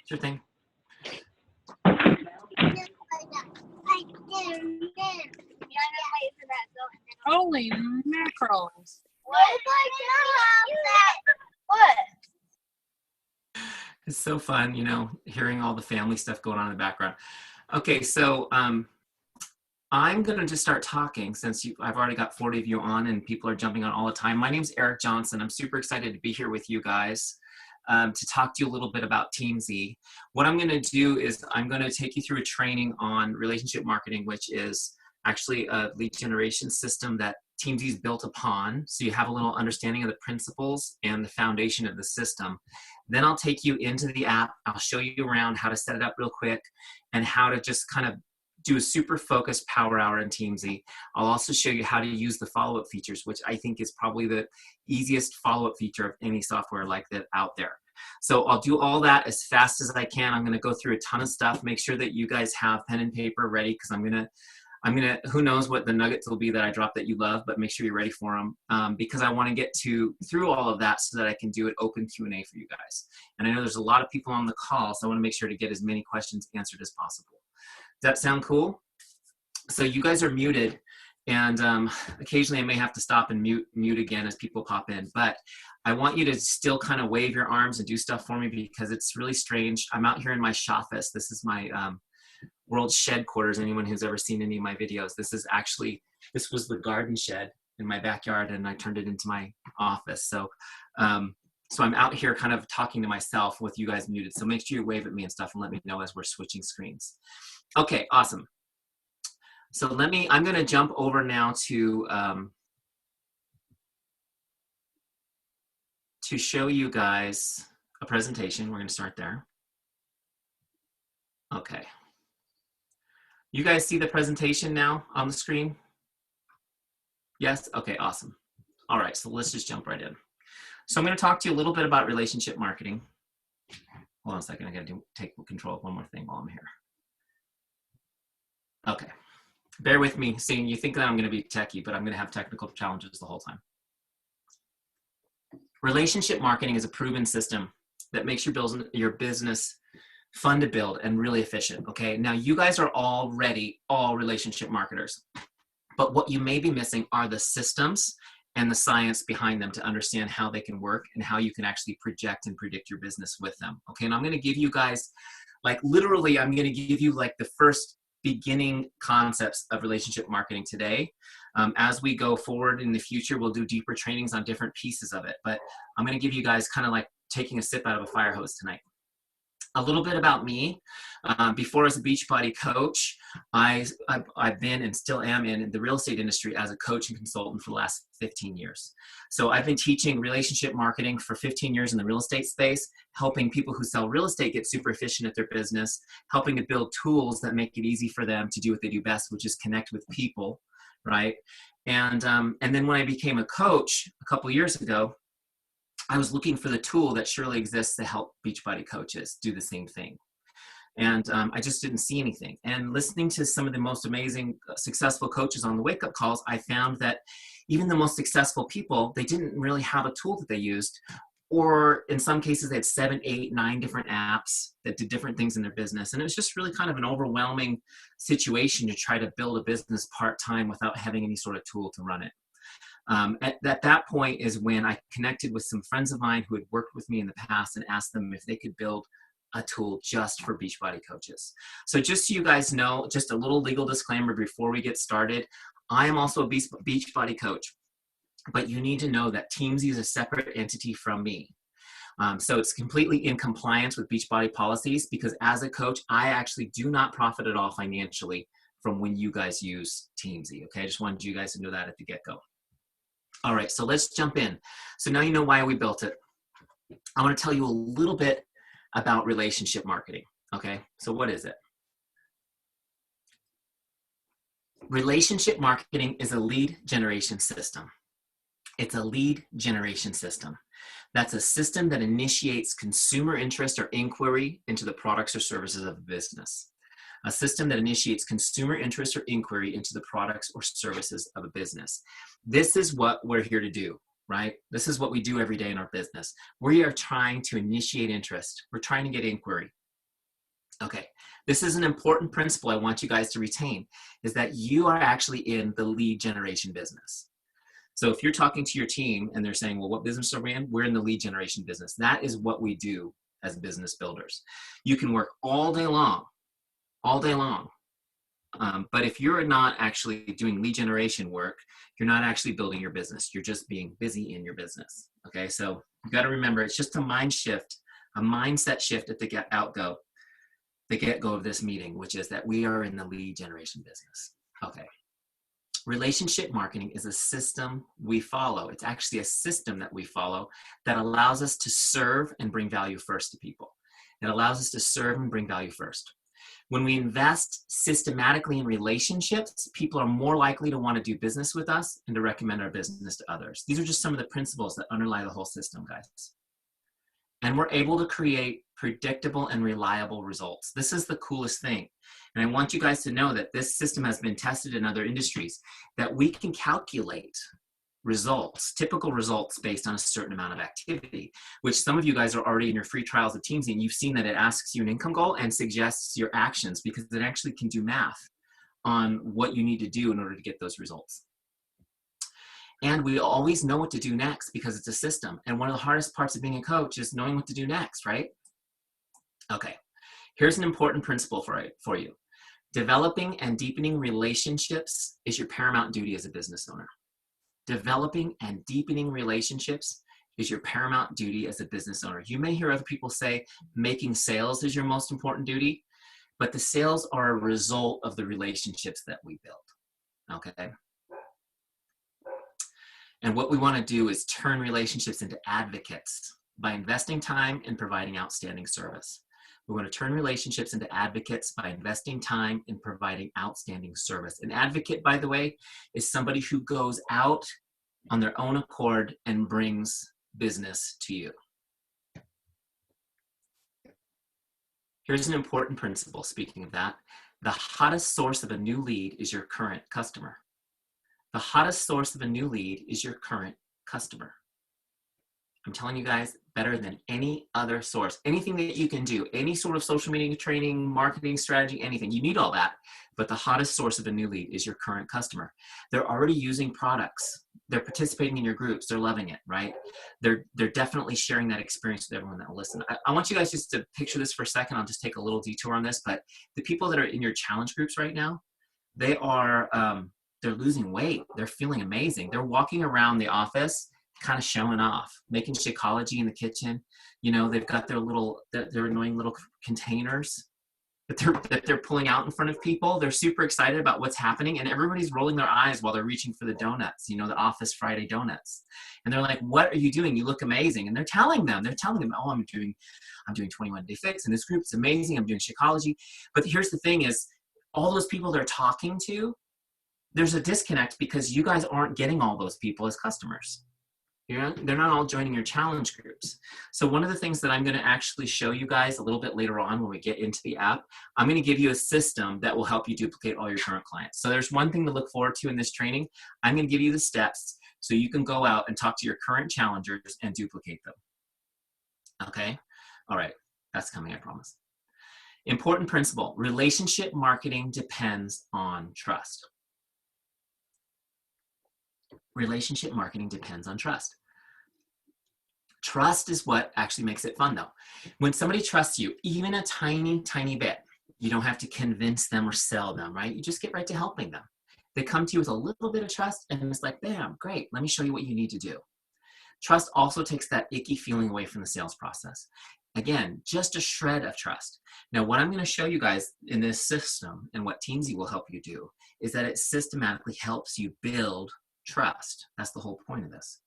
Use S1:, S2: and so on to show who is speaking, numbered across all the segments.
S1: Sure thing.
S2: Holy mackerels.
S3: What?
S1: It's so fun, you know, hearing all the family stuff going on in the background. Okay, so I'm going to just start talking since I've already got 40 of you on and people are jumping on all the time. My name's Eric Johnson. I'm super excited to be here with you guys to talk to you a little bit about Teamzy. What I'm going to do is I'm going to take you through a training on relationship marketing, which is actually a lead generation system that Teamzy is built upon. So you have a little understanding of the principles and the foundation of the system. Then I'll take you into the app. I'll show you around how to set it up real quick and how to just kind of do a super focused power hour in Teamzy. I'll also show you how to use the follow-up features, which I think is probably the easiest follow-up feature of any software like that out there. So I'll do all that as fast as I can. I'm gonna go through a ton of stuff. Make sure that you guys have pen and paper ready because I'm gonna, who knows what the nuggets will be that I drop that you love, but make sure you're ready for them because I want to get through all of that so that I can do an open Q&A for you guys. And I know there's a lot of people on the call, so I want to make sure to get as many questions answered as possible. Does that sound cool? So you guys are muted, and occasionally I may have to stop and mute again as people pop in, but I want you to still kind of wave your arms and do stuff for me because it's really strange. I'm out here in my shoffice. This is my world shed quarters. Anyone who's ever seen any of my videos, this was the garden shed in my backyard and I turned it into my office. So so I'm out here kind of talking to myself with you guys muted. So make sure you wave at me and stuff and let me know as we're switching screens. Okay, awesome. So I'm gonna jump over now to show you guys a presentation. We're gonna start there. Okay. You guys see the presentation now on the screen? Yes? Okay, awesome. All right, so let's just jump right in. So I'm going to talk to you a little bit about relationship marketing. Hold on a second, I got to take control of one more thing while I'm here. Okay, bear with me. Seeing you think that I'm going to be techie, but I'm going to have technical challenges the whole time. Relationship marketing is a proven system that makes your business fun to build and really efficient, okay? Now, you guys are already all relationship marketers, but what you may be missing are the systems and the science behind them to understand how they can work and how you can actually project and predict your business with them, okay? And I'm gonna give you guys, like literally, I'm gonna give you like the first beginning concepts of relationship marketing today. As we go forward in the future, we'll do deeper trainings on different pieces of it, but I'm gonna give you guys kind of like taking a sip out of a fire hose tonight. A little bit about me. Before as a Beachbody coach, I've been and still am in the real estate industry as a coach and consultant for the last 15 years. So I've been teaching relationship marketing for 15 years in the real estate space, helping people who sell real estate get super efficient at their business, helping to build tools that make it easy for them to do what they do best, which is connect with people, right? And then when I became a coach a couple years ago, I was looking for the tool that surely exists to help Beachbody coaches do the same thing. And I just didn't see anything. And listening to some of the most amazing, successful coaches on the wake-up calls, I found that even the most successful people, they didn't really have a tool that they used. Or in some cases, they had 7, 8, 9 different apps that did different things in their business. And it was just really kind of an overwhelming situation to try to build a business part-time without having any sort of tool to run it. At that point is when I connected with some friends of mine who had worked with me in the past and asked them if they could build a tool just for Beachbody coaches. So just so you guys know, just a little legal disclaimer before we get started, I am also a Beachbody coach, but you need to know that Teamzy is a separate entity from me. So it's completely in compliance with Beachbody policies because as a coach, I actually do not profit at all financially from when you guys use Teamzy, okay? I just wanted you guys to know that at the get-go. All right, so let's jump in. So now you know why we built it. I want to tell you a little bit about relationship marketing, okay? So what is it? Relationship marketing is a lead generation system. It's a lead generation system. That's a system that initiates consumer interest or inquiry into the products or services of a business. A system that initiates consumer interest or inquiry into the products or services of a business. This is what we're here to do, right? This is what we do every day in our business. We are trying to initiate interest. We're trying to get inquiry. Okay, this is an important principle I want you guys to retain, is that you are actually in the lead generation business. So if you're talking to your team and they're saying, well, what business are we in? We're in the lead generation business. That is what we do as business builders. You can work all day long, all day long. But if you're not actually doing lead generation work, you're not actually building your business. You're just being busy in your business. Okay, so you got to remember, it's just a mind shift, a mindset shift at the get-go of this meeting, which is that we are in the lead generation business. Okay. Relationship marketing is a system we follow. It's actually a system that we follow that allows us to serve and bring value first to people. It allows us to serve and bring value first. When we invest systematically in relationships, people are more likely to want to do business with us and to recommend our business to others. These are just some of the principles that underlie the whole system, guys. And we're able to create predictable and reliable results. This is the coolest thing. And I want you guys to know that this system has been tested in other industries, that we can calculate results, typical results based on a certain amount of activity, which some of you guys are already in your free trials of Teamzy, and you've seen that it asks you an income goal and suggests your actions because it actually can do math on what you need to do in order to get those results. And we always know what to do next because it's a system. And one of the hardest parts of being a coach is knowing what to do next, right? Okay, here's an important principle for you. Developing and deepening relationships is your paramount duty as a business owner. Developing and deepening relationships is your paramount duty as a business owner. You may hear other people say making sales is your most important duty, but the sales are a result of the relationships that we build, okay? And what we want to do is turn relationships into advocates by investing time and providing outstanding service. We want to turn relationships into advocates by investing time in providing outstanding service. An advocate, by the way, is somebody who goes out on their own accord and brings business to you. Here's an important principle, speaking of that. The hottest source of a new lead is your current customer. The hottest source of a new lead is your current customer. I'm telling you guys, better than any other source. Anything that you can do, any sort of social media training, marketing strategy, anything, you need all that. But the hottest source of a new lead is your current customer. They're already using products. They're participating in your groups. They're loving it, right? They're definitely sharing that experience with everyone that will listen. I want you guys just to picture this for a second. I'll just take a little detour on this. But the people that are in your challenge groups right now, they are, they're losing weight. They're feeling amazing. They're walking around the office kind of showing off, making Shakeology in the kitchen. You know, they've got their little, their annoying little containers that they're pulling out in front of people. They're super excited about what's happening, and everybody's rolling their eyes while they're reaching for the donuts, you know, the Office Friday donuts. And they're like, what are you doing? You look amazing. And they're telling them, oh, I'm doing 21-day fix in this group. It's amazing. I'm doing Shakeology. But here's the thing is, all those people they're talking to, there's a disconnect because you guys aren't getting all those people as customers. They're not all joining your challenge groups. So one of the things that I'm going to actually show you guys a little bit later on when we get into the app, I'm going to give you a system that will help you duplicate all your current clients. So there's one thing to look forward to in this training. I'm going to give you the steps so you can go out and talk to your current challengers and duplicate them. Okay? All right. That's coming, I promise. Important principle. Relationship marketing depends on trust. Relationship marketing depends on trust. Trust is what actually makes it fun, though. When somebody trusts you, even a tiny, tiny bit, you don't have to convince them or sell them, right? You just get right to helping them. They come to you with a little bit of trust, and it's like, bam, great, let me show you what you need to do. Trust also takes that icky feeling away from the sales process. Again, just a shred of trust. Now, what I'm going to show you guys in this system and what Teamzy will help you do is that it systematically helps you build trust. That's the whole point of this.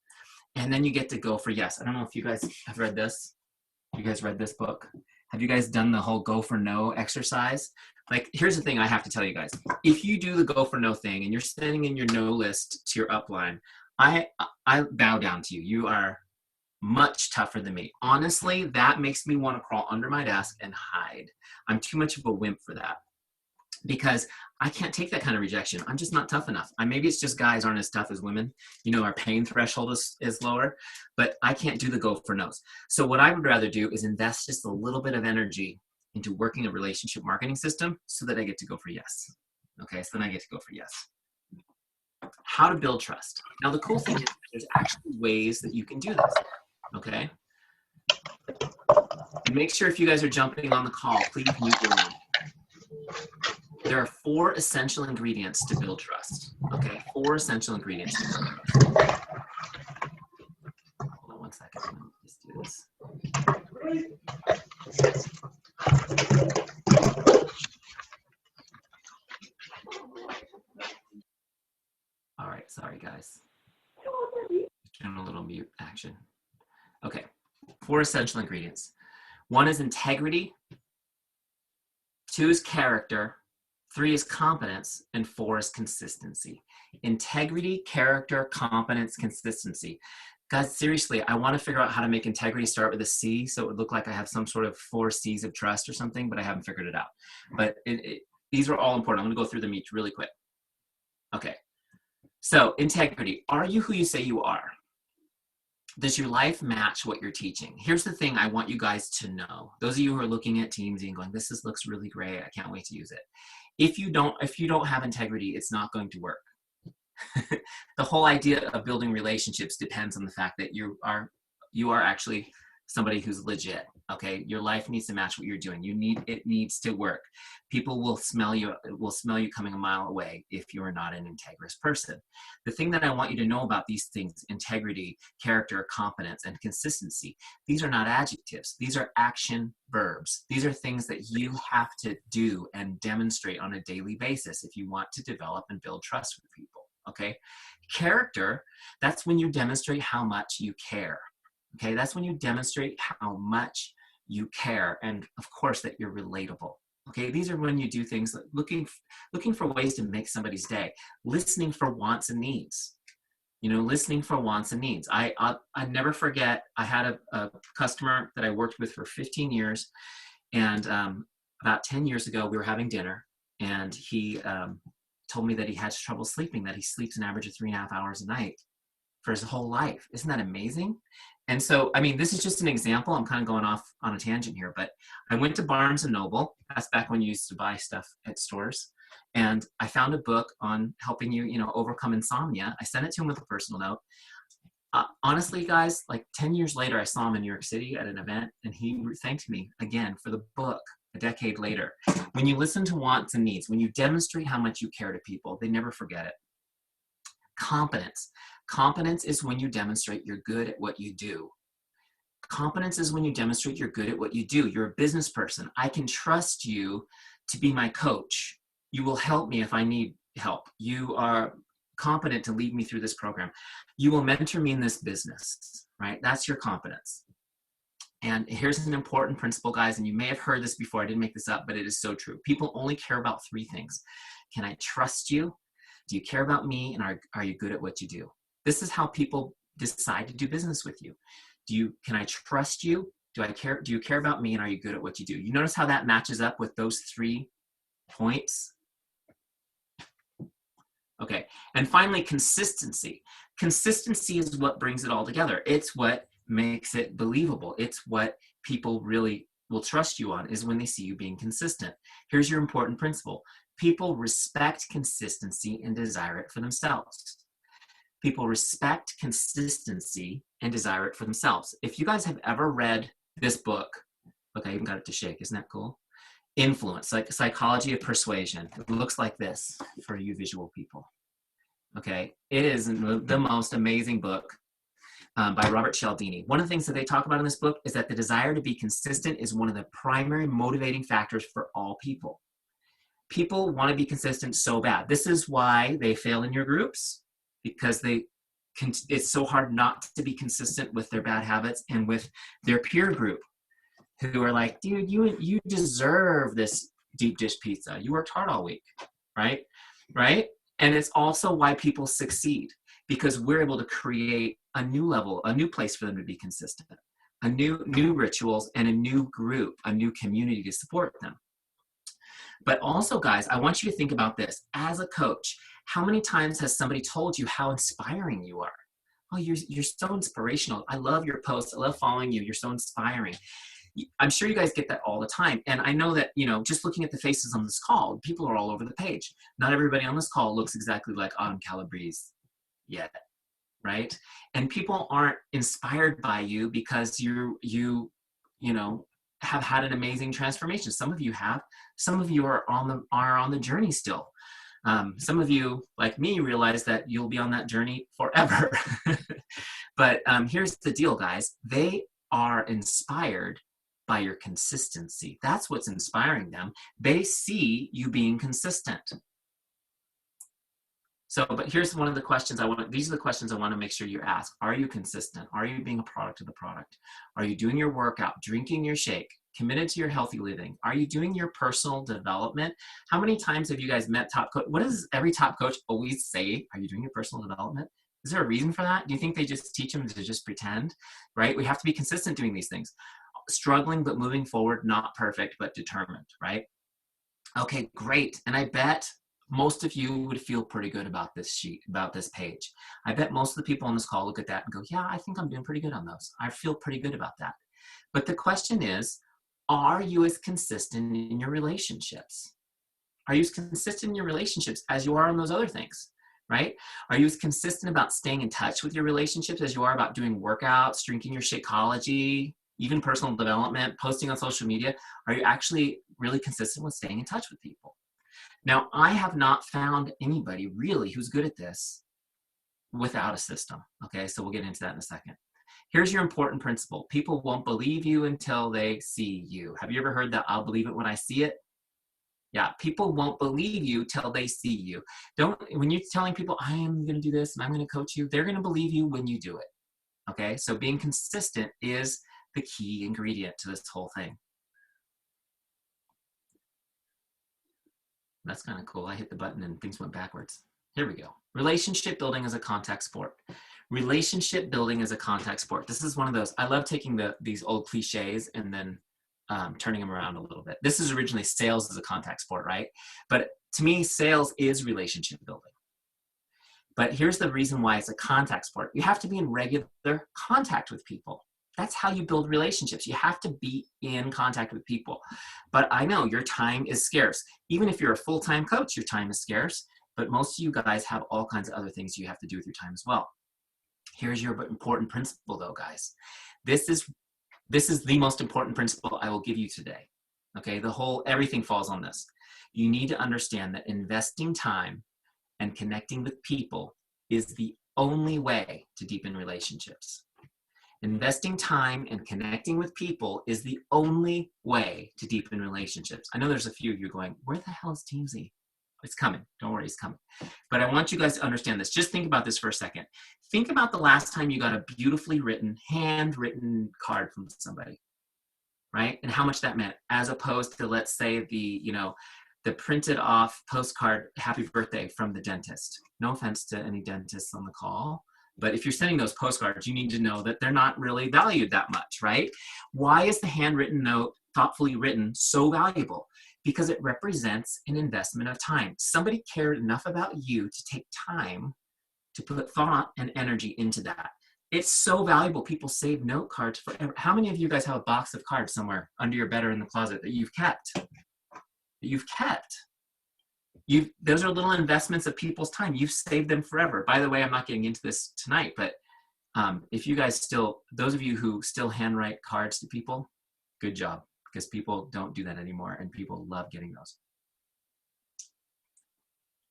S1: And then you get to go for yes. I don't know if you guys have read this. You guys read this book? Have you guys done the whole go for no exercise? Like, here's the thing I have to tell you guys. If you do the go for no thing and you're sending in your no list to your upline, I bow down to you. You are much tougher than me. Honestly, that makes me want to crawl under my desk and hide. I'm too much of a wimp for that, because I can't take that kind of rejection. I'm just not tough enough. Maybe it's just guys aren't as tough as women. You know, our pain threshold is lower, but I can't do the go for no's. So what I would rather do is invest just a little bit of energy into working a relationship marketing system so that I get to go for yes. Okay, so then I get to go for yes. How to build trust. Now, the cool thing is there's actually ways that you can do this, okay? And make sure if you guys are jumping on the call, please mute your line. There are 4 essential ingredients to build trust, okay? 4 essential ingredients to build trust. Hold on one second, let me just do this. All right, sorry guys. Doing a little mute action. Okay, 4 essential ingredients. 1 is integrity, 2 is character, 3 is competence, and 4 is consistency. Integrity, character, competence, consistency. Guys, seriously, I want to figure out how to make integrity start with a C so it would look like I have some sort of 4 C's of trust or something, but I haven't figured it out. But these are all important. I'm going to go through them each really quick. Okay, so integrity. Are you who you say you are? Does your life match what you're teaching? Here's the thing I want you guys to know. Those of you who are looking at Teamzy and going, this looks really great, I can't wait to use it. If you don't have integrity, it's not going to work. The whole idea of building relationships depends on the fact that you are actually somebody who's legit. Okay, your life needs to match what you're doing. It needs to work. People will smell you coming a mile away if you're not an integrous person. The thing that I want you to know about these things, integrity, character, competence, and consistency, these are not adjectives. These are action verbs. These are things that you have to do and demonstrate on a daily basis if you want to develop and build trust with people. Okay, character, that's when you demonstrate how much you care. Okay, that's when you demonstrate how much you care, and of course that you're relatable. Okay, these are when you do things like looking for ways to make somebody's day, listening for wants and needs. You know, listening for wants and needs. I never forget, I had a customer that I worked with for 15 years, and about 10 years ago we were having dinner, and he told me that he had trouble sleeping, that he sleeps an average of 3.5 hours a night for his whole life. Isn't that amazing? And so, I mean, this is just an example. I'm kind of going off on a tangent here, but I went to Barnes and Noble. That's back when you used to buy stuff at stores. And I found a book on helping you, overcome insomnia. I sent it to him with a personal note. Honestly, guys, like 10 years later, I saw him in New York City at an event, and he thanked me again for the book a decade later. When you listen to wants and needs, when you demonstrate how much you care to people, they never forget it. Competence. Competence is when you demonstrate you're good at what you do. Competence is when you demonstrate you're good at what you do. You're a business person. I can trust you to be my coach. You will help me if I need help. You are competent to lead me through this program. You will mentor me in this business, right? That's your competence. And here's an important principle, guys, and you may have heard this before. I didn't make this up, but it is so true. People only care about 3 things. Can I trust you? Do you care about me? And are you good at what you do? This is how people decide to do business with you. Can I trust you? Do you care about me? And are you good at what you do? You notice how that matches up with those 3 points? Okay. And finally, consistency. Consistency is what brings it all together. It's what makes it believable. It's what people really will trust you on, is when they see you being consistent. Here's your important principle. People respect consistency and desire it for themselves. People respect consistency and desire it for themselves. If you guys have ever read this book, look, I even got it to shake. Isn't that cool? Influence, like Psychology of Persuasion. It looks like this for you visual people. Okay, it is the most amazing book by Robert Cialdini. One of the things that they talk about in this book is that the desire to be consistent is one of the primary motivating factors for all people. People want to be consistent so bad. This is why they fail in your groups, because it's so hard not to be consistent with their bad habits and with their peer group, who are like, dude, you deserve this deep dish pizza. You worked hard all week, right? Right? And it's also why people succeed, because we're able to create a new level, a new place for them to be consistent, a new rituals, and a new group, a new community to support them. But also, guys, I want you to think about this. As a coach, how many times has somebody told you how inspiring you are? Oh, you're so inspirational. I love your posts. I love following you. You're so inspiring. I'm sure you guys get that all the time. And I know that, just looking at the faces on this call, people are all over the page. Not everybody on this call looks exactly like Autumn Calabrese yet, right? And people aren't inspired by you because have had an amazing transformation. Some of you have, some of you are on the journey still. Some of you, like me, realize that you'll be on that journey forever. But here's the deal, guys. They are inspired by your consistency. That's what's inspiring them. They see you being consistent. So, but here's one of the questions these are the questions I want to make sure you ask. Are you consistent? Are you being a product of the product? Are you doing your workout, drinking your shake, committed to your healthy living? Are you doing your personal development? How many times have you guys met top coach? What does every top coach always say? Are you doing your personal development? Is there a reason for that? Do you think they just teach them to just pretend, right? We have to be consistent doing these things. Struggling, but moving forward, not perfect, but determined, right? Okay, great. And I bet most of you would feel pretty good about this sheet, about this page. I bet most of the people on this call look at that and go, yeah, I think I'm doing pretty good on those. I feel pretty good about that. But the question is, are you as consistent in your relationships? Are you as consistent in your relationships as you are on those other things, right? Are you as consistent about staying in touch with your relationships as you are about doing workouts, drinking your Shakeology, even personal development, posting on social media? Are you actually really consistent with staying in touch with people? Now, I have not found anybody really who's good at this without a system. Okay, so we'll get into that in a second. Here's your important principle. People won't believe you until they see you. Have you ever heard that? I'll believe it when I see it. Yeah, people won't believe you till they see you. When you're telling people, I am going to do this and I'm going to coach you, they're going to believe you when you do it. Okay, so being consistent is the key ingredient to this whole thing. That's kind of cool. I hit the button and things went backwards. Here we go. Relationship building is a contact sport. Relationship building is a contact sport. This is one of those, I love taking these old cliches and then turning them around a little bit. This is originally sales as a contact sport, right? But to me, sales is relationship building. But here's the reason why it's a contact sport. You have to be in regular contact with people. That's how you build relationships. You have to be in contact with people. But I know your time is scarce. Even if you're a full-time coach, your time is scarce. But most of you guys have all kinds of other things you have to do with your time as well. Here's your important principle though, guys. This is the most important principle I will give you today. Okay, everything falls on this. You need to understand that investing time and connecting with people is the only way to deepen relationships. Investing time and connecting with people is the only way to deepen relationships. I know there's a few of you going, where the hell is Teamzy? It's coming. Don't worry, it's coming. But I want you guys to understand this. Just think about this for a second. Think about the last time you got a beautifully written, handwritten card from somebody, right? And how much that meant, as opposed to, let's say, the printed off postcard, happy birthday from the dentist. No offense to any dentists on the call. But if you're sending those postcards, you need to know that they're not really valued that much, right? Why is the handwritten note, thoughtfully written, so valuable? Because it represents an investment of time. Somebody cared enough about you to take time to put thought and energy into that. It's so valuable. People save note cards forever. How many of you guys have a box of cards somewhere under your bed or in the closet that you've kept? Those are little investments of people's time. You've saved them forever. By the way, I'm not getting into this tonight, but if you guys those of you who still handwrite cards to people, good job, because people don't do that anymore and people love getting those.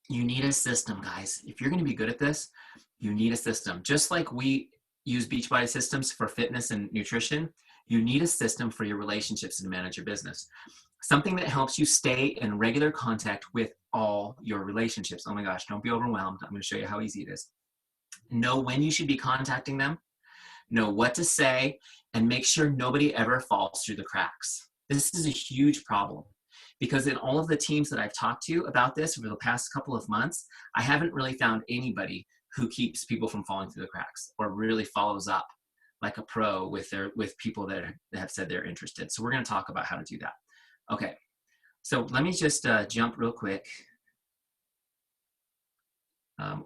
S1: You need a system, guys. If you're going to be good at this, you need a system. Just like we use Beachbody systems for fitness and nutrition, you need a system for your relationships and to manage your business. Something that helps you stay in regular contact with all your relationships. Oh my gosh, don't be overwhelmed. I'm going to show you how easy it is. Know when you should be contacting them, know what to say, and make sure nobody ever falls through the cracks. This is a huge problem because in all of the teams that I've talked to about this over the past couple of months, I haven't really found anybody who keeps people from falling through the cracks or really follows up like a pro with people that have said they're interested. So we're going to talk about how to do that. Okay, so let me just jump real quick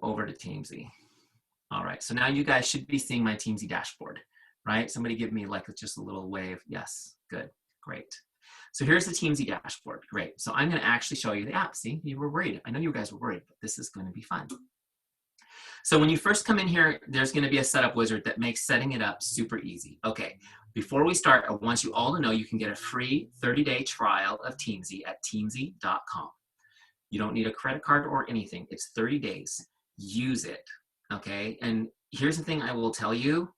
S1: over to Teamzy. All right, so now you guys should be seeing my Teamzy dashboard, right? Somebody give me like just a little wave. Yes, Good, great. So here's the Teamzy dashboard. Great. So I'm going to actually show you the app. See, you were worried. I know you guys were worried, but this is going to be fun. So when you first come in here, there's going to be a setup wizard that makes setting it up super easy. Okay, before we start, I want you all to know you can get a free 30-day trial of Teamzy at teamzy.com. You don't need a credit card or anything. It's 30 days. Use it, okay? And here's the thing I will tell you.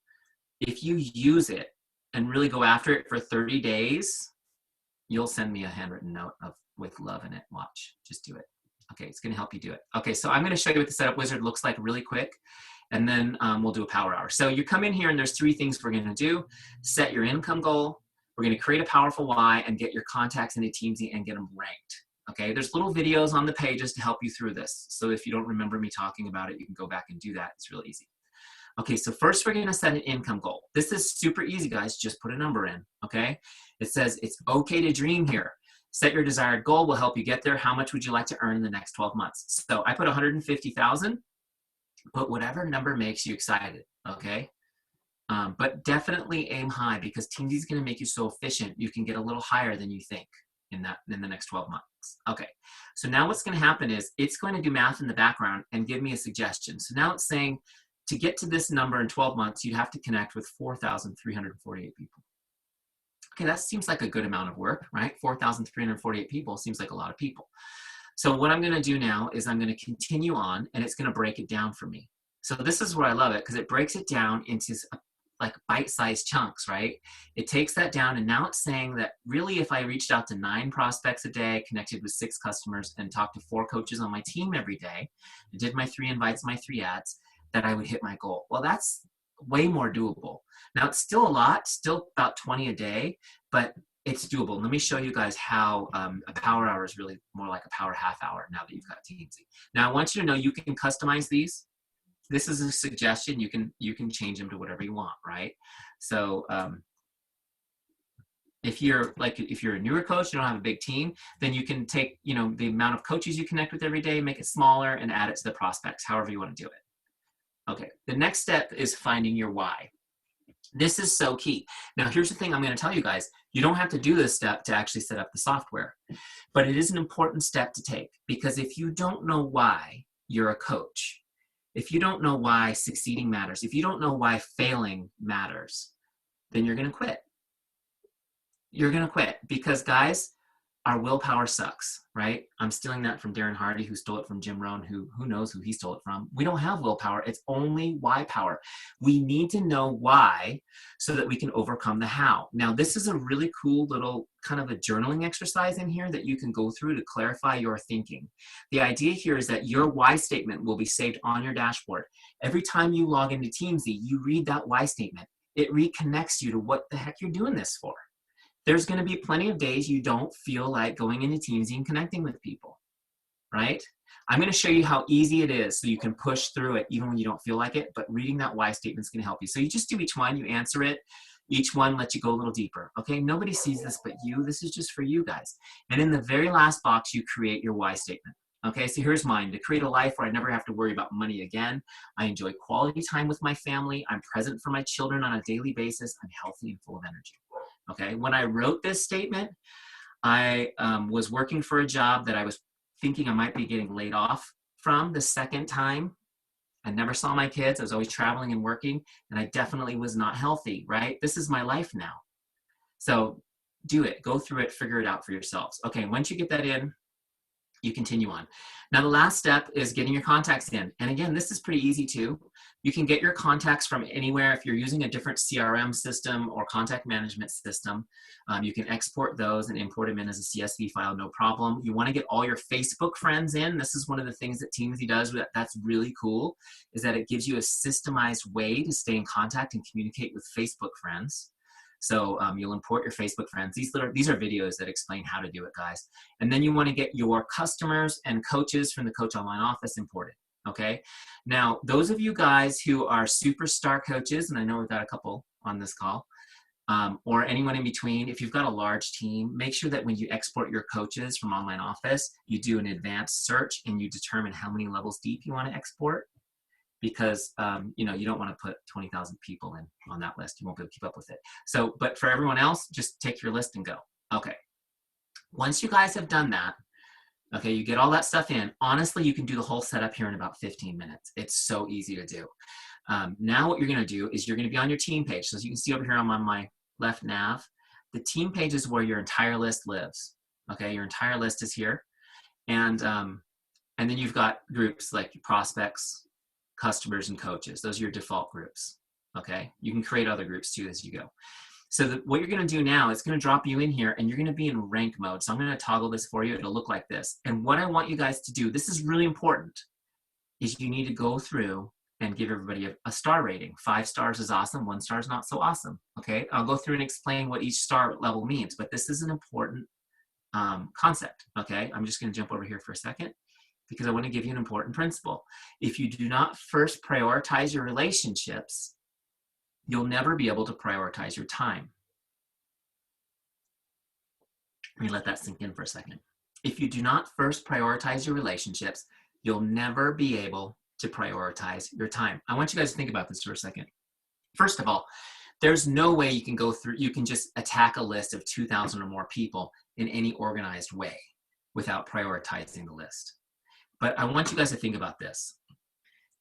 S1: If you use it and really go after it for 30 days, you'll send me a handwritten note with love in it. Watch, just do it. Okay, it's gonna help you do it. Okay, so I'm gonna show you what the setup wizard looks like really quick, and then we'll do a power hour. So you come in here and there's 3 things we're gonna do. Set your income goal. We're gonna create a powerful why and get your contacts into Teamzy and get them ranked. Okay, there's little videos on the pages to help you through this. So if you don't remember me talking about it, you can go back and do that. It's real easy. Okay, so first we're gonna set an income goal. This is super easy, guys. Just put a number in, okay? It says it's okay to dream here. Set your desired goal will help you get there. How much would you like to earn in the next 12 months? So I put 150,000. Put whatever number makes you excited, okay? But definitely aim high because Teamzy is gonna make you so efficient, you can get a little higher than you think in the next 12 months. Okay, so now what's gonna happen is it's going to do math in the background and give me a suggestion. So now it's saying to get to this number in 12 months, you'd have to connect with 4,348 people. Okay, that seems like a good amount of work, right? 4,348 people seems like a lot of people. So what I'm gonna do now is I'm gonna continue on and it's gonna break it down for me. So this is where I love it because it breaks it down into like bite-sized chunks, right? It takes that down and now it's saying that really if I reached out to 9 prospects a day, connected with 6 customers and talked to 4 coaches on my team every day, and did my 3 invites, my 3 ads, that I would hit my goal. Well, that's way more doable. Now it's still a lot, still about 20 a day, but it's doable. Let me show you guys how a power hour is really more like a power half hour now that you've got Teamzy. Now I want you to know you can customize these. This is a suggestion. You can change them to whatever you want, right? So if you're a newer coach, you don't have a big team, then you can take the amount of coaches you connect with every day, make it smaller, and add it to the prospects, however you want to do it. Okay, the next step is finding your why. This is so key. Now, here's the thing I'm going to tell you guys. You don't have to do this step to actually set up the software, but it is an important step to take because if you don't know why you're a coach, if you don't know why succeeding matters, if you don't know why failing matters, then you're going to quit. You're going to quit because, guys, our willpower sucks, right? I'm stealing that from Darren Hardy, who stole it from Jim Rohn, who knows who he stole it from. We don't have willpower. It's only why power. We need to know why so that we can overcome the how. Now, this is a really cool little kind of a journaling exercise in here that you can go through to clarify your thinking. The idea here is that your why statement will be saved on your dashboard. Every time you log into Teamzy, you read that why statement. It reconnects you to what the heck you're doing this for. There's going to be plenty of days you don't feel like going into Teamzy and connecting with people, right? I'm going to show you how easy it is so you can push through it even when you don't feel like it, but reading that why statement is going to help you. So you just do each one, you answer it, each one lets you go a little deeper, okay? Nobody sees this but you. This is just for you guys. And in the very last box, you create your why statement. Okay, so here's mine. To create a life where I never have to worry about money again. I enjoy quality time with my family. I'm present for my children on a daily basis. I'm healthy and full of energy. Okay, when I wrote this statement, I was working for a job that I was thinking I might be getting laid off from the second time. I never saw my kids. I was always traveling and working, and I definitely was not healthy, right? This is my life now. So do it. Go through it. Figure it out for yourselves. Okay, once you get that in, you continue on. Now, the last step is getting your contacts in. And again, this is pretty easy too. You can get your contacts from anywhere. If you're using a different CRM system or contact management system, you can export those and import them in as a CSV file, no problem. You want to get all your Facebook friends in. This is one of the things that Teamzy does that's really cool, is that it gives you a systemized way to stay in contact and communicate with Facebook friends. So you'll import your Facebook friends. These are videos that explain how to do it, guys. And then you want to get your customers and coaches from the Coach Online Office imported, okay? Now, those of you guys who are superstar coaches, and I know we've got a couple on this call, or anyone in between, if you've got a large team, make sure that when you export your coaches from Online Office, you do an advanced search and you determine how many levels deep you want to export. because you know, you don't want to put 20,000 people in on that list. You won't be able to keep up with it. So, but for everyone else, just take your list and go. Okay. Once you guys have done that, okay, you get all that stuff in. Honestly, you can do the whole setup here in about 15 minutes. It's so easy to do. Now what you're going to do is you're going to be on your team page. So as you can see over here on my left nav, the team page is where your entire list lives. Okay, your entire list is here. And then you've got groups like your prospects, customers, and coaches. Those are your default groups. Okay, you can create other groups too as you go. So what you're going to do now is going to drop you in here, and you're going to be in rank mode. So I'm going to toggle this for you. It'll look like this. And what I want you guys to do, this is really important, is you need to go through and give everybody a star rating. 5 stars is awesome. 1 star is not so awesome. Okay, I'll go through and explain what each star level means, but this is an important concept. Okay, I'm just going to jump over here for a second because I want to give you an important principle. If you do not first prioritize your relationships, you'll never be able to prioritize your time. Let me let that sink in for a second. If you do not first prioritize your relationships, you'll never be able to prioritize your time. I want you guys to think about this for a second. First of all, there's no way you can go through, you can just attack a list of 2,000 or more people in any organized way without prioritizing the list. But I want you guys to think about this.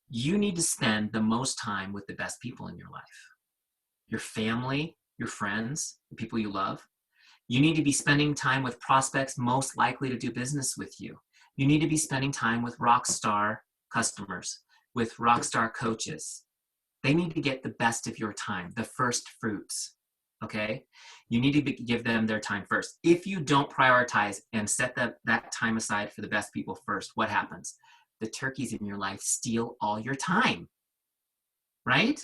S1: You need to spend the most time with the best people in your life. Your family, your friends, the people you love. You need to be spending time with prospects most likely to do business with you. You need to be spending time with rock star customers, with rock star coaches. They need to get the best of your time, the first fruits, okay? You need to give them their time first. If you don't prioritize and set that time aside for the best people first, what happens? The turkeys in your life steal all your time, right?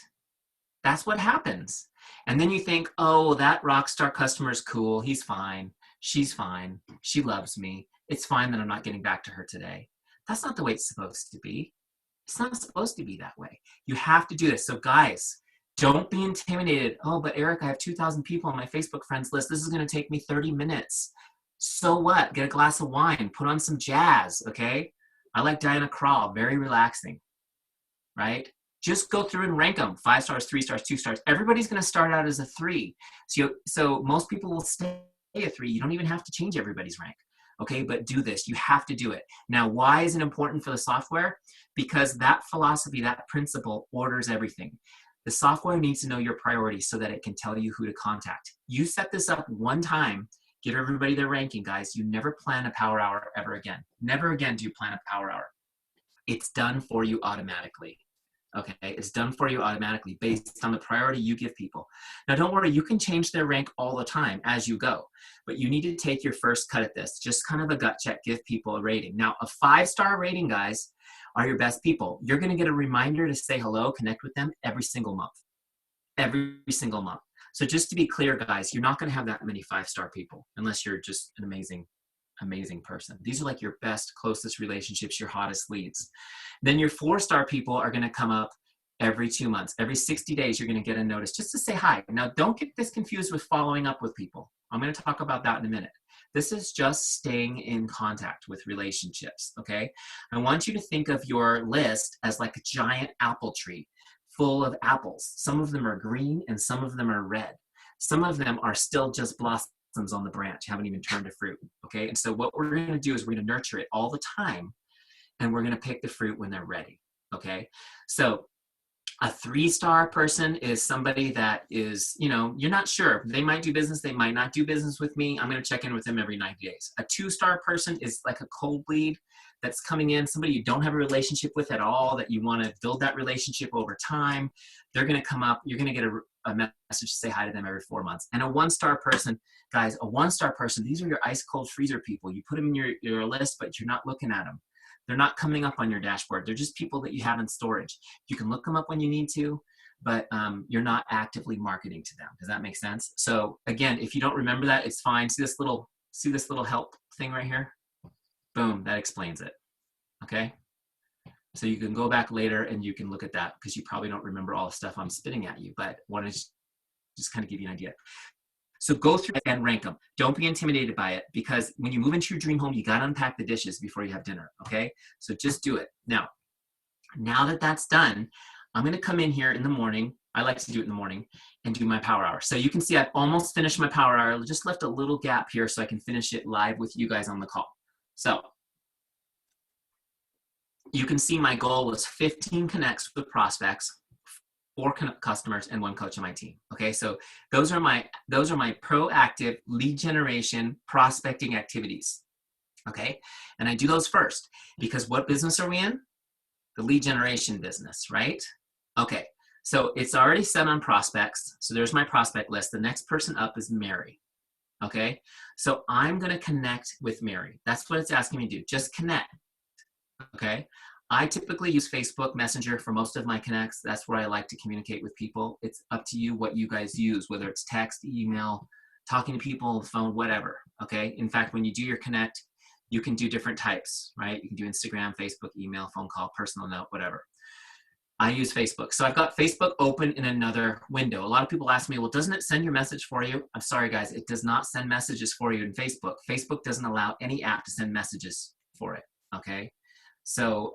S1: That's what happens. And then you think, oh, that rock star customer is cool. He's fine. She's fine. She loves me. It's fine that I'm not getting back to her today. That's not the way it's supposed to be. It's not supposed to be that way. You have to do this. So guys, don't be intimidated. Oh, but Eric, I have 2,000 people on my Facebook friends list. This is going to take me 30 minutes. So what? Get a glass of wine. Put on some jazz, okay? I like Diana Krall. Very relaxing, right? Just go through and rank them. 5 stars, 3 stars, 2 stars. Everybody's going to start out as a 3. So most people will stay a 3. You don't even have to change everybody's rank. Okay, but do this. You have to do it. Now, why is it important for the software? Because that philosophy, that principle orders everything. The software needs to know your priorities so that it can tell you who to contact. You set this up one time, give everybody their ranking, guys. You never plan a power hour ever again. Never again do you plan a power hour. It's done for you automatically. Okay, it's done for you automatically based on the priority you give people. Now, don't worry, you can change their rank all the time as you go, but you need to take your first cut at this. Just kind of a gut check, give people a rating. Now, a 5-star rating, guys, are your best people. You're going to get a reminder to say hello, connect with them every single month. Every single month. So just to be clear, guys, you're not going to have that many 5-star people unless you're just an amazing person. These are like your best, closest relationships, your hottest leads. Then your 4-star people are going to come up every 2 months. Every 60 days, you're going to get a notice just to say hi. Now, don't get this confused with following up with people. I'm going to talk about that in a minute. This is just staying in contact with relationships, okay? I want you to think of your list as like a giant apple tree full of apples. Some of them are green and some of them are red. Some of them are still just blossoms on the branch, haven't even turned to fruit, okay? And so what we're going to do is we're going to nurture it all the time, and we're going to pick the fruit when they're ready, okay? So a 3-star person is somebody that is, you know, you're not sure. They might do business, they might not do business with me. I'm going to check in with them every 90 days. A 2-star person is like a cold lead that's coming in, somebody you don't have a relationship with at all, that you want to build that relationship over time. They're going to come up, you're going to get a message to say hi to them every 4 months. And a 1-star person, guys, a 1-star person, these are your ice cold freezer people. You put them in your list, but you're not looking at them. They're not coming up on your dashboard. They're just people that you have in storage. You can look them up when you need to, but you're not actively marketing to them. Does that make sense? So again, if you don't remember that, it's fine. See this little help thing right here? Boom, that explains it, okay? So you can go back later and you can look at that because you probably don't remember all the stuff I'm spitting at you, but want to just kind of give you an idea. So go through and rank them. Don't be intimidated by it, because when you move into your dream home, you got to unpack the dishes before you have dinner, okay? So just do it. Now, Now that that's done, I'm going to come in here in the morning. I like to do it in the morning and do my power hour. So you can see I've almost finished my power hour. Just left a little gap here so I can finish it live with you guys on the call. So you can see my goal was 15 connects with prospects, 4 customers, and 1 coach on my team. Okay, so those are my proactive lead generation prospecting activities. Okay, and I do those first because what business are we in? The lead generation business, right? Okay, so it's already set on prospects. So there's my prospect list. The next person up is Mary. Okay, so I'm going to connect with Mary. That's what it's asking me to do. Just connect. Okay, I typically use Facebook Messenger for most of my connects. That's where I like to communicate with people. It's up to you what you guys use, whether it's text, email, talking to people, phone, whatever. Okay, in fact, when you do your connect, you can do different types, right? You can do Instagram, Facebook, email, phone call, personal note, whatever. I use Facebook. So I've got Facebook open in another window. A lot of people ask me, well, doesn't it send your message for you? I'm sorry, guys, it does not send messages for you in Facebook. Facebook doesn't allow any app to send messages for it, okay? So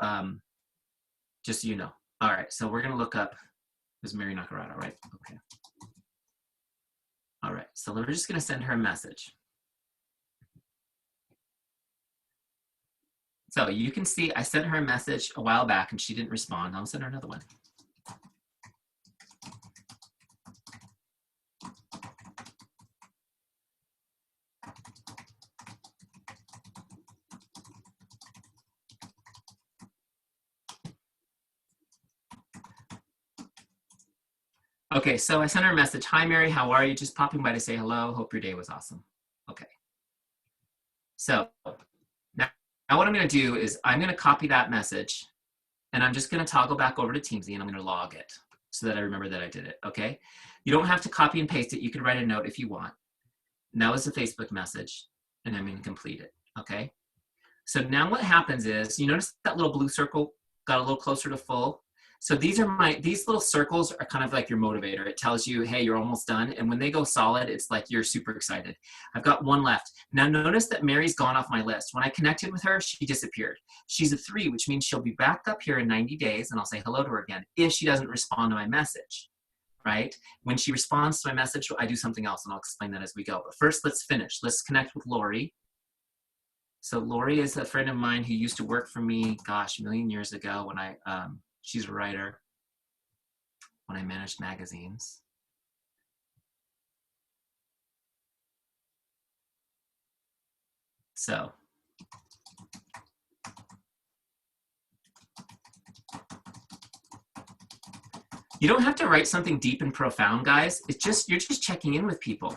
S1: just so you know. All right, so we're gonna look up, is Mary Nakarada, right? Okay. All right, so we're just gonna send her a message. So you can see I sent her a message a while back and she didn't respond. I'll send her another one. Okay, so I sent her a message. Hi, Mary, how are you? Just popping by to say hello. Hope your day was awesome. Okay. So now what I'm going to do is I'm going to copy that message and I'm just going to toggle back over to Teamzy and I'm going to log it so that I remember that I did it. Okay. You don't have to copy and paste it. You can write a note if you want. And that was a Facebook message and I'm going to complete it. Okay. So now what happens is, you notice that little blue circle got a little closer to full. So these little circles are kind of like your motivator. It tells you, hey, you're almost done. And when they go solid, it's like you're super excited. I've got 1 left. Now notice that Mary's gone off my list. When I connected with her, she disappeared. She's a 3, which means she'll be back up here in 90 days and I'll say hello to her again if she doesn't respond to my message, right? When she responds to my message, I do something else and I'll explain that as we go. But first, let's finish. Let's connect with Lori. So Lori is a friend of mine who used to work for me, gosh, a million years ago when she's a writer, when I managed magazines. So you don't have to write something deep and profound, guys. It's just, you're just checking in with people.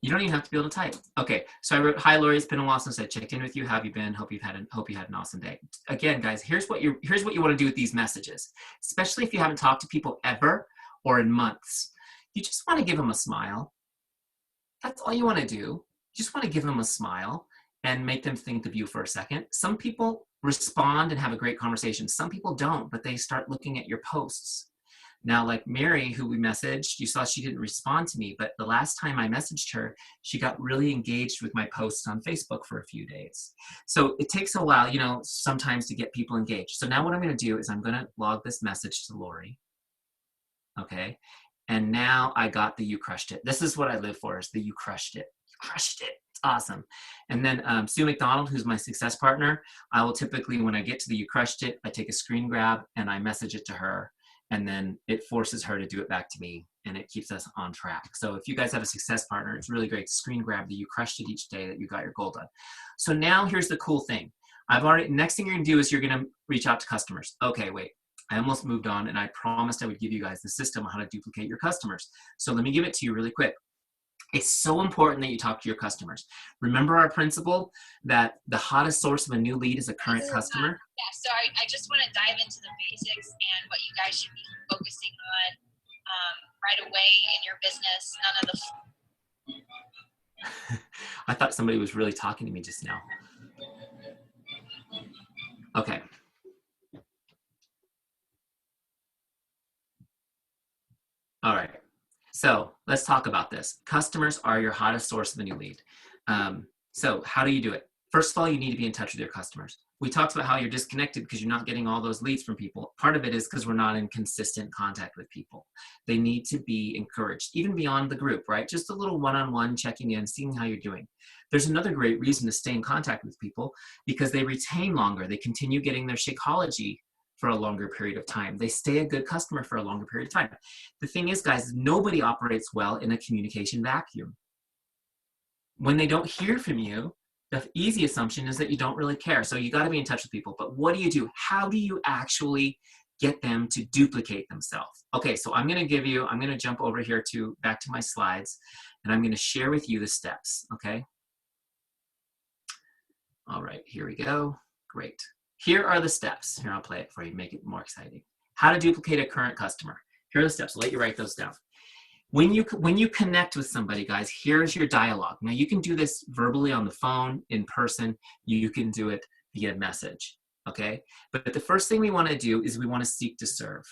S1: You don't even have to be able to type. Okay, so I wrote, hi Lori, it's been a while since I checked in with you. How have you been? Hope you had an awesome day. Again, guys, here's what you want to do with these messages, especially if you haven't talked to people ever or in months. You just want to give them a smile. That's all you want to do. You just want to give them a smile and make them think of you for a second. Some people respond and have a great conversation. Some people don't, but they start looking at your posts. Now, like Mary, who we messaged, you saw she didn't respond to me, but the last time I messaged her, she got really engaged with my posts on Facebook for a few days. So it takes a while, sometimes to get people engaged. So now what I'm going to do is I'm going to log this message to Lori. Okay. And now I got the you crushed it. This is what I live for, is the you crushed it. You crushed it. It's awesome. And then Sue McDonald, who's my success partner, I will typically, when I get to the you crushed it, I take a screen grab and I message it to her. And then it forces her to do it back to me and it keeps us on track. So if you guys have a success partner, it's really great to screen grab that you crushed it each day, that you got your goal done. So now here's the cool thing. Next thing you're gonna do is you're gonna reach out to customers. Okay, wait, I almost moved on and I promised I would give you guys the system on how to duplicate your customers. So let me give it to you really quick. It's so important that you talk to your customers. Remember our principle that the hottest source of a new lead is a current customer?
S3: Yeah, so I just want to dive into the basics and what you guys should be focusing on right away in your business. None of the
S1: I thought somebody was really talking to me just now. Okay. All right. So let's talk about this. Customers are your hottest source of a new lead. So how do you do it? First of all, you need to be in touch with your customers. We talked about how you're disconnected because you're not getting all those leads from people. Part of it is because we're not in consistent contact with people. They need to be encouraged, even beyond the group, right? Just a little one-on-one checking in, seeing how you're doing. There's another great reason to stay in contact with people because they retain longer. They continue getting their Shakeology for a longer period of time. They stay a good customer for a longer period of time. The thing is, guys, nobody operates well in a communication vacuum. When they don't hear from you, the easy assumption is that you don't really care. So you got to be in touch with people. But what do? How do you actually get them to duplicate themselves? Okay, so I'm going to jump over here back to my slides, and I'm going to share with you the steps, okay? All right, here we go. Great. Here are the steps. Here, I'll play it for you, make it more exciting. How to duplicate a current customer. Here are the steps. I'll let you write those down. When you connect with somebody, guys, here's your dialogue. Now, you can do this verbally on the phone, in person. You can do it via message, okay? But the first thing we want to do is we want to seek to serve.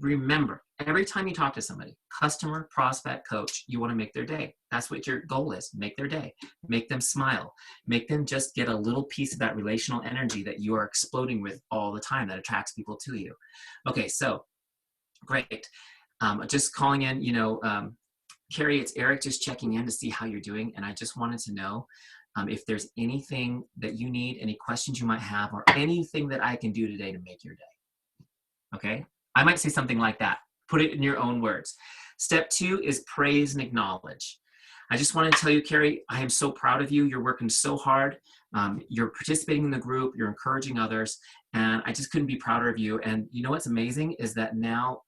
S1: Remember, every time you talk to somebody, customer, prospect, coach, you want to make their day. That's what your goal is. Make their day. Make them smile. Make them just get a little piece of that relational energy that you are exploding with all the time that attracts people to you. Okay, so great. Just calling in, Carrie, it's Eric just checking in to see how you're doing. And I just wanted to know if there's anything that you need, any questions you might have, or anything that I can do today to make your day. Okay? I might say something like that. Put it in your own words. Step 2 is praise and acknowledge. I just want to tell you, Carrie, I am so proud of you. You're working so hard. You're participating in the group. You're encouraging others. And I just couldn't be prouder of you. And you know what's amazing is that now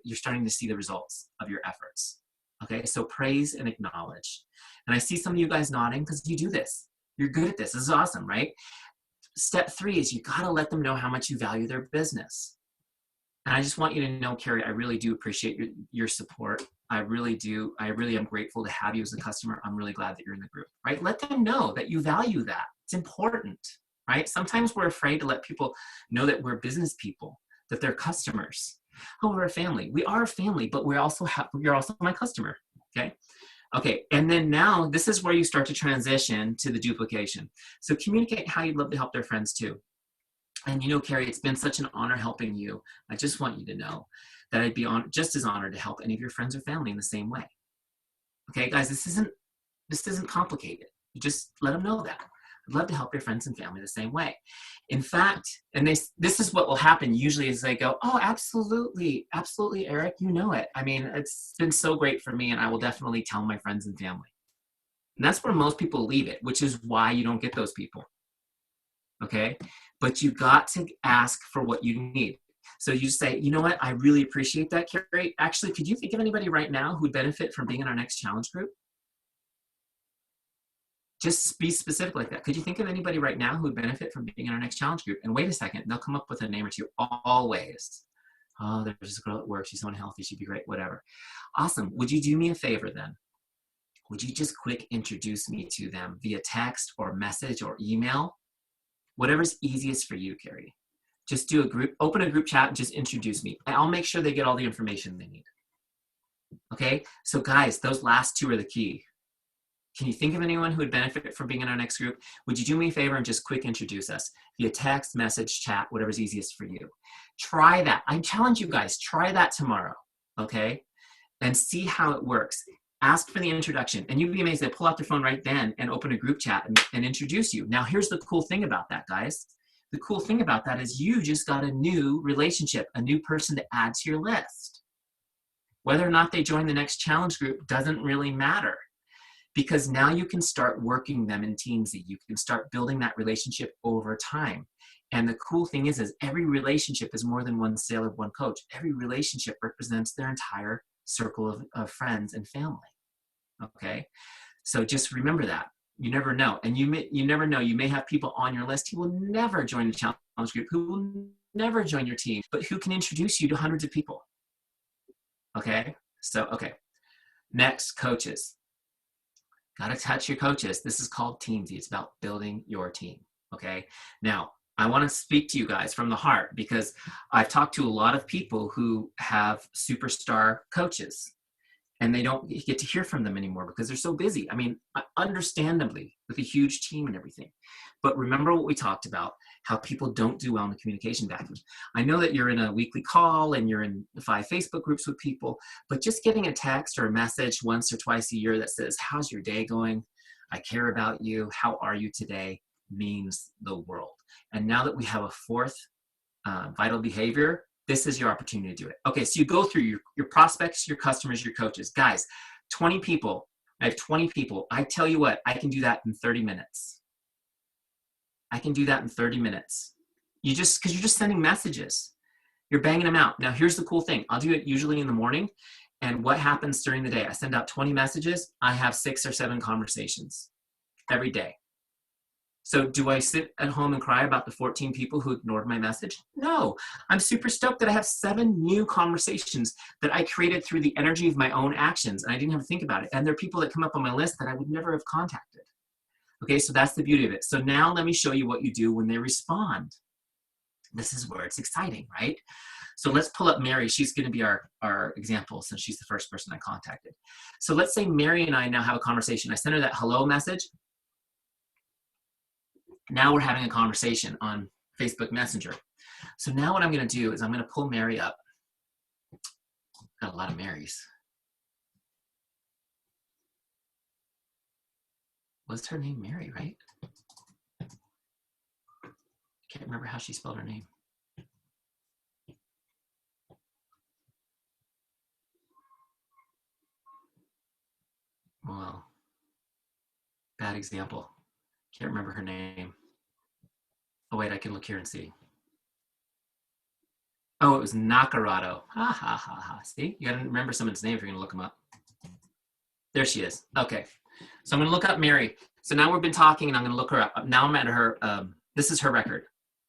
S1: you're starting to see the results of your efforts. Okay, so praise and acknowledge. And I see some of you guys nodding because you do this. You're good at this. This is awesome, right? Step 3 is you got to let them know how much you value their business. And I just want you to know, Carrie, I really do appreciate your support. I really do. I really am grateful to have you as a customer. I'm really glad that you're in the group, right? Let them know that you value that. It's important, right? Sometimes we're afraid to let people know that we're business people, that they're customers. Oh, we're a family. We are a family, but you're also my customer, okay? Okay, and then now this is where you start to transition to the duplication. So communicate how you'd love to help their friends too. And Carrie, it's been such an honor helping you. I just want you to know that I'd be just as honored to help any of your friends or family in the same way. Okay, guys, this isn't complicated. You just let them know that. I'd love to help your friends and family the same way. In fact, and this is what will happen usually is they go, oh, absolutely, absolutely, Eric, you know it. I mean, it's been so great for me, and I will definitely tell my friends and family. And that's where most people leave it, which is why you don't get those people. Okay, but you got to ask for what you need. So you say, you know what, I really appreciate that, Carrie. Actually, could you think of anybody right now who'd benefit from being in our next challenge group? Just be specific like that. Could you think of anybody right now who would benefit from being in our next challenge group? And wait a second, they'll come up with a name or two always. Oh, there's this girl at work. She's so unhealthy. She'd be great, whatever. Awesome. Would you do me a favor then? Would you just quick introduce me to them via text or message or email? Whatever's easiest for you, Carrie. Just open a group chat and just introduce me. I'll make sure they get all the information they need. Okay, so guys, those last 2 are the key. Can you think of anyone who would benefit from being in our next group? Would you do me a favor and just quick introduce us via text, message, chat, whatever's easiest for you. Try that. I challenge you guys, try that tomorrow, okay? And see how it works. Ask for the introduction, and you'd be amazed. They pull out their phone right then and open a group chat and introduce you. Now, here's the cool thing about that, guys. The cool thing about that is you just got a new relationship, a new person to add to your list. Whether or not they join the next challenge group doesn't really matter, because now you can start working them in Teamzy. You can start building that relationship over time. And the cool thing is every relationship is more than one sale of one coach. Every relationship represents their entire circle of friends and family. Okay, so just remember that. You never know. And you never know. You may have people on your list who will never join the challenge group, who will never join your team, but who can introduce you to hundreds of people. Okay, so, okay. Next, coaches. Got to touch your coaches. This is called Teamzy. It's about building your team. Okay, now, I want to speak to you guys from the heart because I've talked to a lot of people who have superstar coaches. and they don't get to hear from them anymore because they're so busy. I mean, understandably, with a huge team and everything. But remember what we talked about, how people don't do well in the communication vacuum. I know that you're in a weekly call and you're in 5 Facebook groups with people, but just getting a text or a message once or twice a year that says, how's your day going? I care about you. How are you today? Means the world. And now that we have a fourth vital behavior, this is your opportunity to do it. Okay, so you go through your prospects, your customers, your coaches. Guys, 20 people. I have 20 people. I tell you what, I can do that in 30 minutes. I can do that in 30 minutes. Because you're just sending messages. You're banging them out. Now, here's the cool thing. I'll do it usually in the morning. And what happens during the day? I send out 20 messages. I have 6 or 7 conversations every day. So do I sit at home and cry about the 14 people who ignored my message? No, I'm super stoked that I have 7 new conversations that I created through the energy of my own actions. And I didn't have to think about it. And there are people that come up on my list that I would never have contacted. Okay, so that's the beauty of it. So now let me show you what you do when they respond. This is where it's exciting, right? So let's pull up Mary. She's going to be our example since she's the first person I contacted. So let's say Mary and I now have a conversation. I sent her that hello message. Now we're having a conversation on Facebook Messenger. So now what I'm going to do is I'm going to pull Mary up. Got a lot of Marys. Was her name Mary, right? Can't remember how she spelled her name. Well, bad example. Can't remember her name. Oh, wait, I can look here and see. Oh, it was Nakarado. Ha, ha, ha, ha. See, you got to remember someone's name if you're going to look them up. There she is. Okay. So I'm going to look up Mary. So now we've been talking and I'm going to look her up. Now I'm at her, this is her record.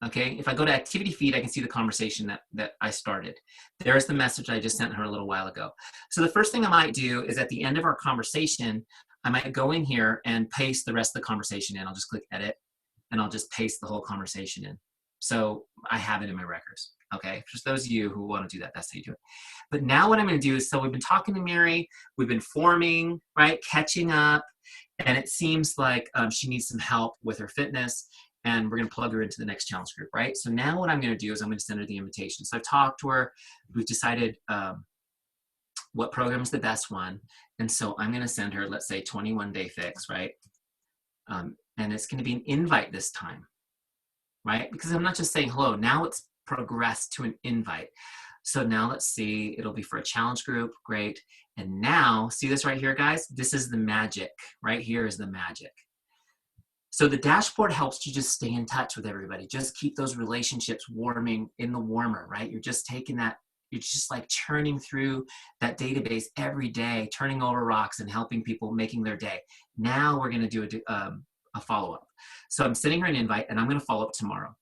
S1: Okay. If I go to activity feed, I can see the conversation that I started. There's the message I just sent her a little while ago. So the first thing I might do is at the end of our conversation, I might go in here and paste the rest of the conversation in. I'll just click edit and I'll just paste the whole conversation in. So I have it in my records. Okay, for those of you who want to do that, that's how you do it. But now what I'm going to do is, so we've been talking to Mary, we've been forming, right, catching up, and it seems like she needs some help with her fitness, and we're going to plug her into the next challenge group, right? So now what I'm going to do is I'm going to send her the invitation. So I've talked to her, we've decided what program is the best one, and so I'm going to send her, let's say, 21-day fix, right? And it's going to be an invite this time, right? Because I'm not just saying hello. Now it's progressed to an invite. So now let's see, it'll be for a challenge group. Great. And now, see this right here, guys? This is the magic. Right here is the magic. So the dashboard helps you just stay in touch with everybody. Just keep those relationships warming in the warmer, right? You're just taking that, you're just like churning through that database every day, turning over rocks and helping people making their day. Now we're going to do a follow-up. So I'm sending her an invite and I'm going to follow up tomorrow.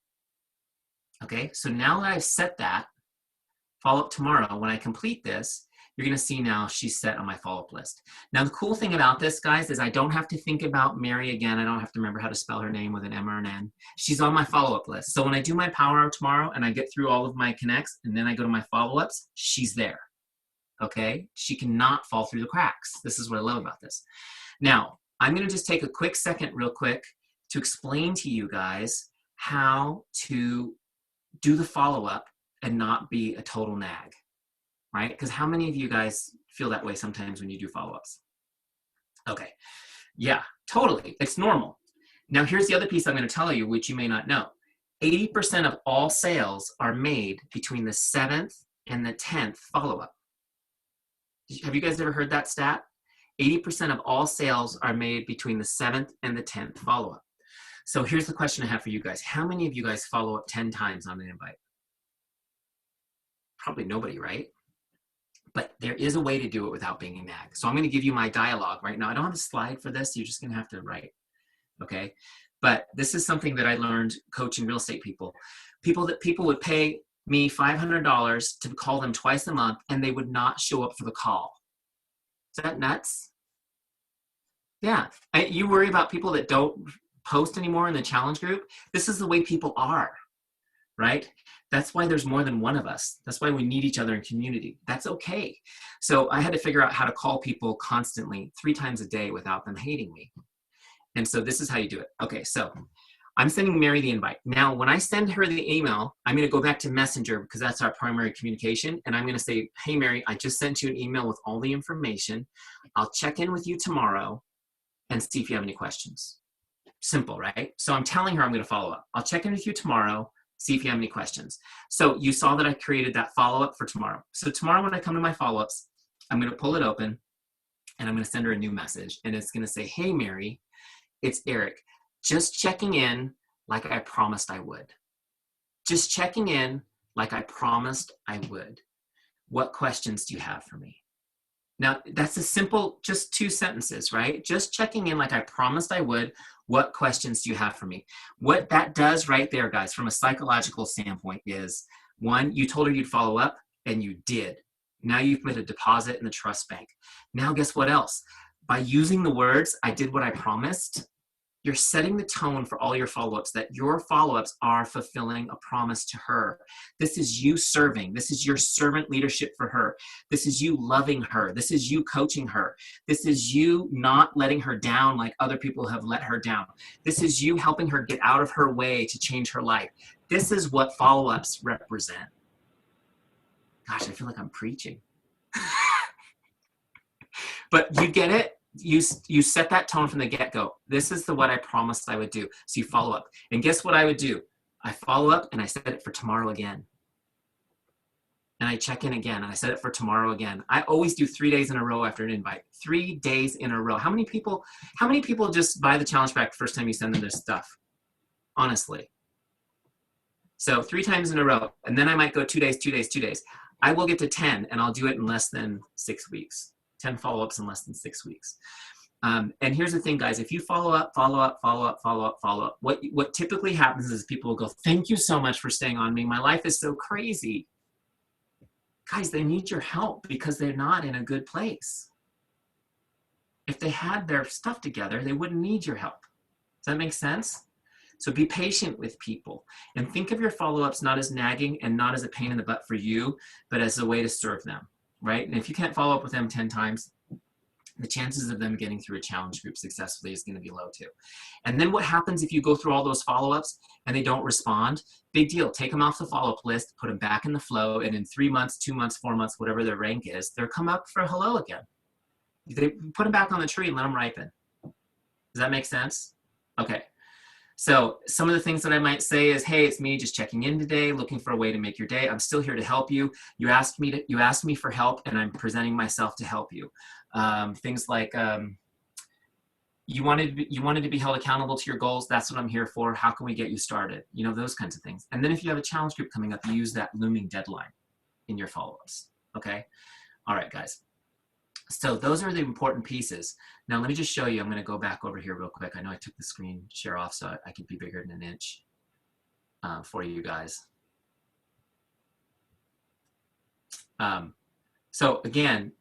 S1: Okay, so now that I've set that, follow up tomorrow, when I complete this, you're going to see now she's set on my follow-up list. Now, the cool thing about this, guys, is I don't have to think about Mary again. I don't have to remember how to spell her name with an M or an N. She's on my follow-up list. So when I do my power hour tomorrow and I get through all of my connects and then I go to my follow-ups, she's there. Okay, she cannot fall through the cracks. This is what I love about this. Now, I'm going to just take a quick second real quick to explain to you guys how to do the follow-up and not be a total nag, right? Because how many of you guys feel that way sometimes when you do follow-ups? Okay, yeah, totally, it's normal. Now here's the other piece I'm going to tell you, which you may not know. 80% of all sales are made between the 7th and the 10th follow-up. Have you guys ever heard that stat? 80% of all sales are made between the 7th and the 10th follow-up. So here's the question I have for you guys. How many of you guys follow up 10 times on an invite? Probably nobody, right? But there is a way to do it without being a nag. So I'm going to give you my dialogue right now. I don't have a slide for this. You're just going to have to write, okay? But this is something that I learned coaching real estate people. People would pay me $500 to call them twice a month, and they would not show up for the call. Is that nuts? Yeah. You worry about people that don't post anymore in the challenge group. This is the way people are, right? That's why there's more than one of us. That's why we need each other in community. That's okay. So I had to figure out how to call people constantly 3 times a day without them hating me. And so this is how you do it. Okay, so I'm sending Mary the invite. Now, when I send her the email, I'm going to go back to Messenger because that's our primary communication. And I'm going to say, hey, Mary, I just sent you an email with all the information. I'll check in with you tomorrow and see if you have any questions. Simple, right? So I'm telling her I'm going to follow up. I'll check in with you tomorrow, see if you have any questions. So you saw that I created that follow-up for tomorrow. So tomorrow when I come to my follow-ups, I'm going to pull it open and I'm going to send her a new message. And it's going to say, hey, Mary, it's Eric. Just checking in like I promised I would. Just checking in like I promised I would. What questions do you have for me? Now, that's a simple, just 2 sentences, right? Just checking in like I promised I would. What questions do you have for me? What that does right there, guys, from a psychological standpoint is, 1, you told her you'd follow up, and you did. Now you've made a deposit in the trust bank. Now, guess what else? By using the words, I did what I promised, you're setting the tone for all your follow-ups, that your follow-ups are fulfilling a promise to her. This is you serving. This is your servant leadership for her. This is you loving her. This is you coaching her. This is you not letting her down like other people have let her down. This is you helping her get out of her way to change her life. This is what follow-ups represent. Gosh, I feel like I'm preaching. But you get it? You set that tone from the get-go. This is what I promised I would do. So you follow up. And guess what I would do? I follow up and I set it for tomorrow again. And I check in again and I set it for tomorrow again. I always do 3 days in a row after an invite. 3 days in a row. How many people just buy the challenge pack the first time you send them this stuff? Honestly. So 3 times in a row. And then I might go 2 days, 2 days, 2 days. I will get to 10 and I'll do it in less than 6 weeks. 10 follow-ups in less than 6 weeks. And here's the thing, guys, if you follow up, what typically happens is people will go, thank you so much for staying on me. My life is so crazy. Guys, they need your help because they're not in a good place. If they had their stuff together, they wouldn't need your help. Does that make sense? So be patient with people and think of your follow-ups not as nagging and not as a pain in the butt for you, but as a way to serve them. Right? And if you can't follow up with them 10 times, the chances of them getting through a challenge group successfully is going to be low too. And then what happens if you go through all those follow-ups and they don't respond? Big deal. Take them off the follow-up list, put them back in the flow, and in 3 months, 2 months, 4 months, whatever their rank is, they'll come up for a hello again. They put them back on the tree and let them ripen. Does that make sense? Okay. So some of the things that I might say is, hey, it's me just checking in today, looking for a way to make your day. I'm still here to help you. You asked me for help, and I'm presenting myself to help you. Things like you wanted to be held accountable to your goals. That's what I'm here for. How can we get you started? You know, those kinds of things. And then if you have a challenge group coming up, you use that looming deadline in your follow-ups. Okay. All right, guys. So those are the important pieces. Now let me just show you. I'm going to go back over here real quick. I know I took the screen share off so I could be bigger than an inch for you guys. So again,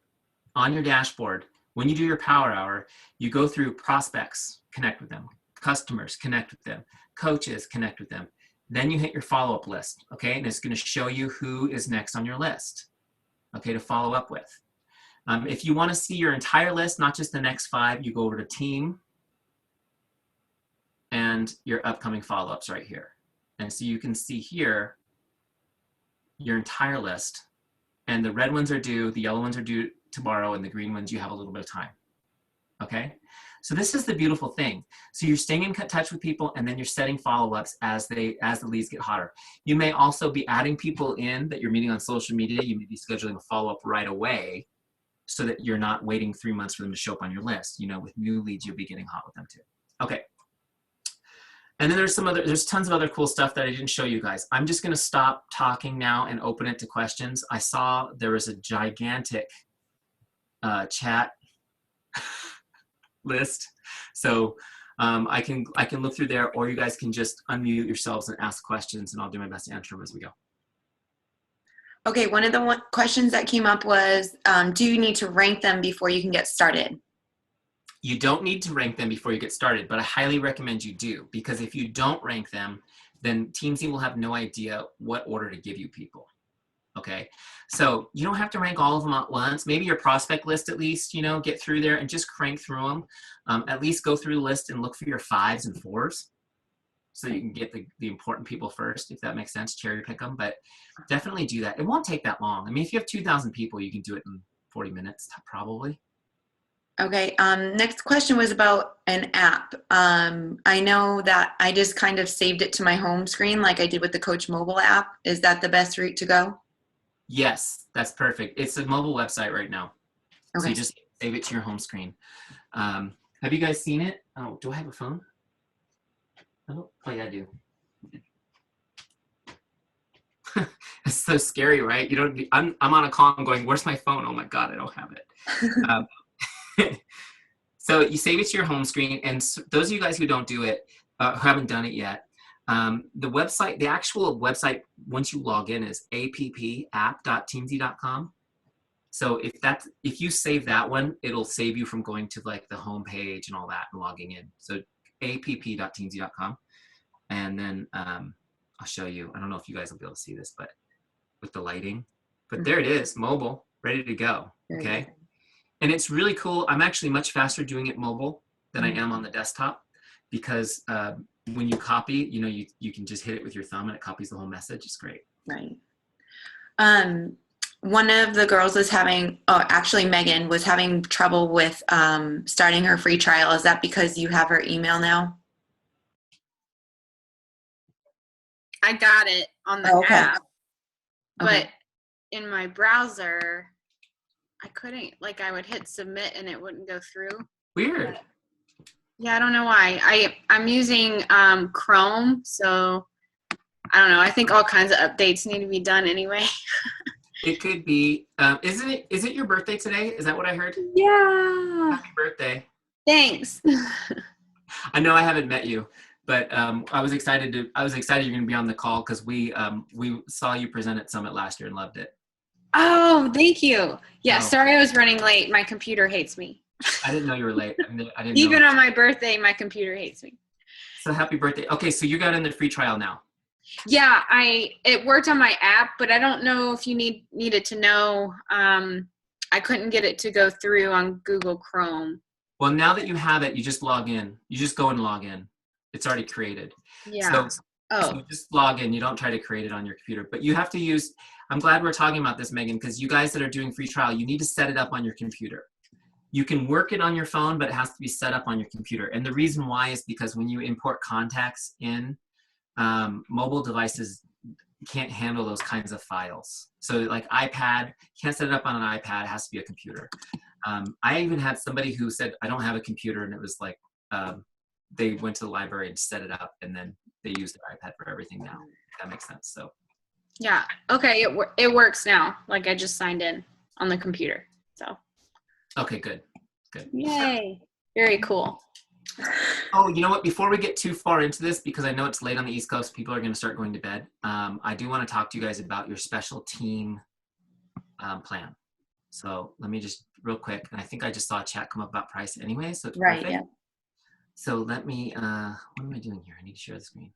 S1: on your dashboard, when you do your power hour, you go through prospects, connect with them, customers, connect with them, coaches, connect with them. Then you hit your follow-up list, okay? And it's going to show you who is next on your list, okay, to follow up with. If you want to see your entire list, not just the next 5, you go over to Team and your upcoming follow-ups right here. And so you can see here your entire list. And the red ones are due, the yellow ones are due tomorrow, and the green ones you have a little bit of time. Okay? So this is the beautiful thing. So you're staying in touch with people, and then you're setting follow-ups as the leads get hotter. You may also be adding people in that you're meeting on social media. You may be scheduling a follow-up right away, so that you're not waiting 3 months for them to show up on your list. You know, with new leads, you'll be getting hot with them too. Okay. And then there's tons of other cool stuff that I didn't show you guys. I'm just gonna stop talking now and open it to questions. I saw there was a gigantic chat list. So I can look through there, or you guys can just unmute yourselves and ask questions, and I'll do my best to answer them as we go.
S4: Okay, one of the questions that came up was, do you need to rank them before you can get started?
S1: You don't need to rank them before you get started, but I highly recommend you do, because if you don't rank them, then Teamzy will have no idea what order to give you people. Okay, so you don't have to rank all of them at once. Maybe your prospect list at least, you know, get through there and just crank through them. At least go through the list and look for your 5s and 4s so you can get the important people first, if that makes sense, cherry pick them. But definitely do that. It won't take that long. I mean, if you have 2,000 people, you can do it in 40 minutes probably.
S4: Okay, next question was about an app. I know that I just kind of saved it to my home screen like I did with the Coach Mobile app. Is that the best route to go?
S1: Yes, that's perfect. It's a mobile website right now. So
S4: Okay.
S1: you just save it to your home screen. Have you guys seen it? Oh, do I have a phone? Oh yeah, I do. It's so scary, right? You don't. I'm on a call. I'm going, where's my phone? Oh my God, I don't have it. So you save it to your home screen, and those of you guys who don't do it, who haven't done it yet, the website, the actual website, once you log in, is appapp.teamzy.com. So if you save that one, it'll save you from going to like the home page and all that and logging in. So app.teamzy.com, and then I'll show you. I don't know if you guys will be able to see this, but with the lighting, but there it is, mobile, ready to go. Okay. And it's really cool. I'm actually much faster doing it mobile than I am on the desktop because when you copy, you know, you can just hit it with your thumb and it copies the whole message. It's great.
S4: Right. One of the girls is having, actually Megan was having trouble with starting her free trial. Is that because you have her email now?
S2: I got it on the
S4: Okay.
S2: app, but
S4: Okay.
S2: in my browser, I couldn't, like I would hit submit and it wouldn't go through.
S1: Weird.
S2: Yeah, I don't know why. I'm using Chrome, so I don't know. I think all kinds of updates need to be done anyway.
S1: It could be. Is it your birthday today? Is that what I heard?
S2: Yeah.
S1: Happy birthday.
S2: Thanks.
S1: I know I haven't met you, but I was excited you're going to be on the call because we saw you present at Summit last year and loved it.
S2: Oh, thank you. Yeah,
S1: Oh.
S2: sorry I was running late. My computer hates me.
S1: I didn't know you were late. I didn't
S2: Even
S1: know.
S2: on my birthday, my computer hates me.
S1: So happy birthday. Okay, so you got in the free trial now.
S2: Yeah, it worked on my app, but I don't know if you needed to know. I couldn't get it to go through on Google Chrome.
S1: Well, now that you have it, you just log in. You just go and log in. It's already created.
S2: Yeah.
S1: So just log in. You don't try to create it on your computer, but you have to use, I'm glad we're talking about this, Megan, because you guys that are doing free trial, you need to set it up on your computer. You can work it on your phone, but it has to be set up on your computer. And the reason why is because when you import contacts in, mobile devices can't handle those kinds of files. So like iPad, you can't set it up on an iPad, it has to be a computer. I even had somebody who said, I don't have a computer, and it was like, they went to the library and set it up, and then they use their iPad for everything now. That makes sense. So
S2: Yeah. Okay. It works now. Like I just signed in on the computer. So.
S1: okay, good.
S2: Yay. Very cool.
S1: Oh, you know what? Before we get too far into this, because I know it's late on the East Coast, people are going to start going to bed. I do want to talk to you guys about your special team plan. So let me just real quick, and I think I just saw a chat come up about price anyway, so it's
S4: Right.
S1: perfect.
S4: Yeah.
S1: So let me, what am I doing here? I need to share the screen.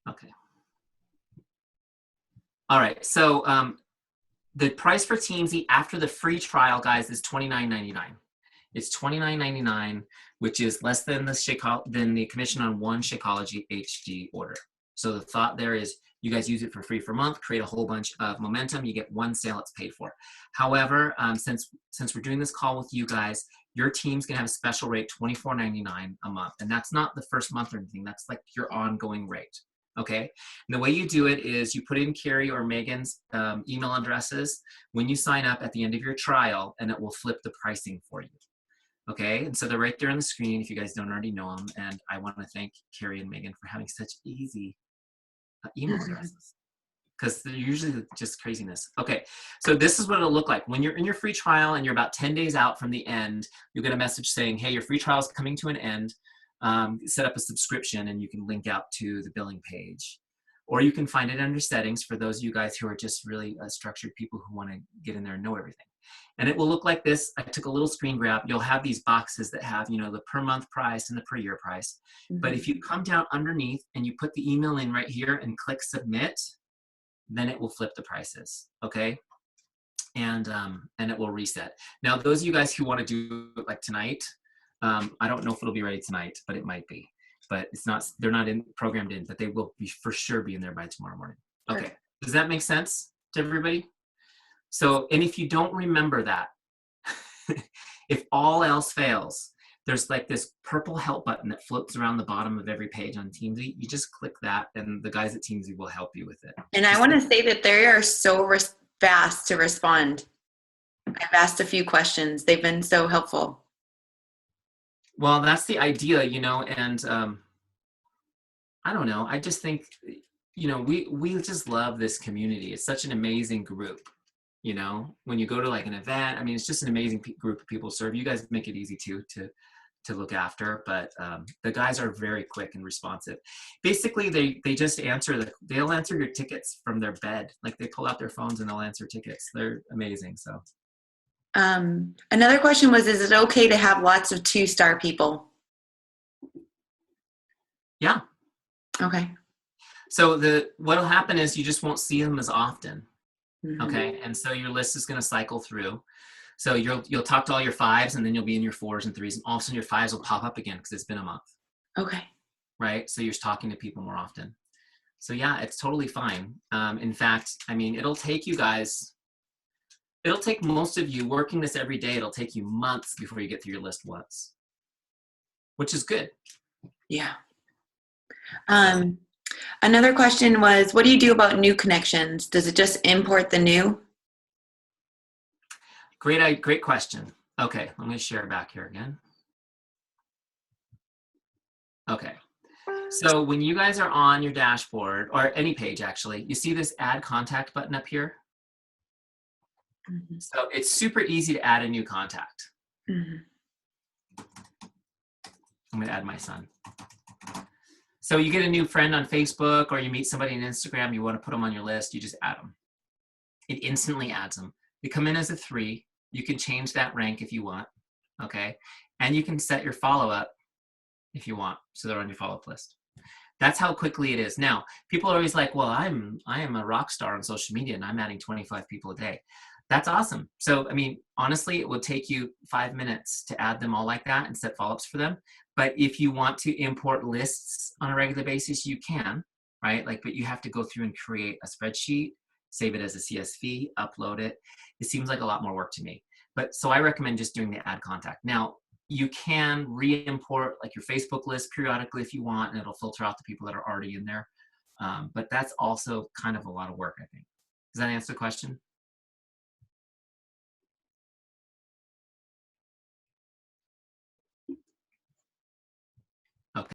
S1: Okay. All right, so the price for Teamzy after the free trial, guys, is $29.99. It's $29.99, which is less than the commission on one Shakeology HD order. So the thought there is you guys use it for free for a month, create a whole bunch of momentum, you get one sale, it's paid for. However, since we're doing this call with you guys, your team's gonna have a special rate, $24.99 a month. And that's not the first month or anything, that's like your ongoing rate, okay? And the way you do it is you put in Carrie or Megan's email addresses when you sign up at the end of your trial, and it will flip the pricing for you. Okay, and so they're right there on the screen if you guys don't already know them. And I want to thank Carrie and Megan for having such easy email addresses because they're usually just craziness. Okay, so this is what it'll look like. When you're in your free trial and you're about 10 days out from the end, you'll get a message saying, hey, your free trial is coming to an end. Set up a subscription and you can link out to the billing page. Or you can find it under settings for those of you guys who are just really structured people who want to get in there and know everything. And it will look like this. I took a little screen grab. You'll have these boxes that have, you know, the per month price and the per year price. But if you come down underneath and you put the email in right here and click submit, then it will flip the prices, okay? And it will reset. Now, those of you guys who want to do it like tonight, I don't know if it'll be ready tonight, but it might be. But it's not, they're not programmed in, but they will be for sure be in there by tomorrow morning. Okay,
S4: Perfect.
S1: Does that make sense to everybody? So, and if you don't remember that, if all else fails, there's like this purple help button that floats around the bottom of every page on Teamzy. You just click that and the guys at Teamzy will help you with it.
S4: And I want to say that they are so fast to respond. I've asked a few questions. They've been so helpful.
S1: Well, that's the idea, you know, and I don't know. I just think, you know, we just love this community. It's such an amazing group. You know, when you go to like an event, I mean, it's just an amazing group of people to serve. You guys make it easy too to look after, but the guys are very quick and responsive. Basically, they just they'll answer your tickets from their bed. Like they pull out their phones and they'll answer tickets. They're amazing. So
S4: another question was, is it okay to have lots of 2-star people?
S1: Yeah.
S4: Okay.
S1: So what'll happen is you just won't see them as often. Okay, and so your list is going to cycle through. So you'll talk to all your 5s, and then you'll be in your 4s and 3s, and all of a sudden your 5s will pop up again because it's been a month.
S4: Okay.
S1: Right, so you're talking to people more often. So yeah, it's totally fine. In fact, I mean, it'll take most of you working this every day. It'll take you months before you get through your list once, which is good.
S4: Yeah. Another question was, what do you do about new connections? Does it just import the new?
S1: Great question. Okay, let me share back here again. Okay, so when you guys are on your dashboard, or any page actually, you see this add contact button up here? So it's super easy to add a new contact. I'm gonna add my son. So you get a new friend on Facebook, or you meet somebody on Instagram, you want to put them on your list, you just add them. It instantly adds them. They come in as a 3. You can change that rank if you want, okay? And you can set your follow-up if you want, so they're on your follow-up list. That's how quickly it is. Now, people are always like, well, I am a rock star on social media and I'm adding 25 people a day. That's awesome. So, I mean, honestly, it would take you 5 minutes to add them all like that and set follow-ups for them. But if you want to import lists on a regular basis, you can, right? Like, but you have to go through and create a spreadsheet, save it as a CSV, upload it. It seems like a lot more work to me. But so I recommend just doing the add contact. Now, you can re-import like your Facebook list periodically if you want, and it'll filter out the people that are already in there. But that's also kind of a lot of work, I think. Does that answer the question?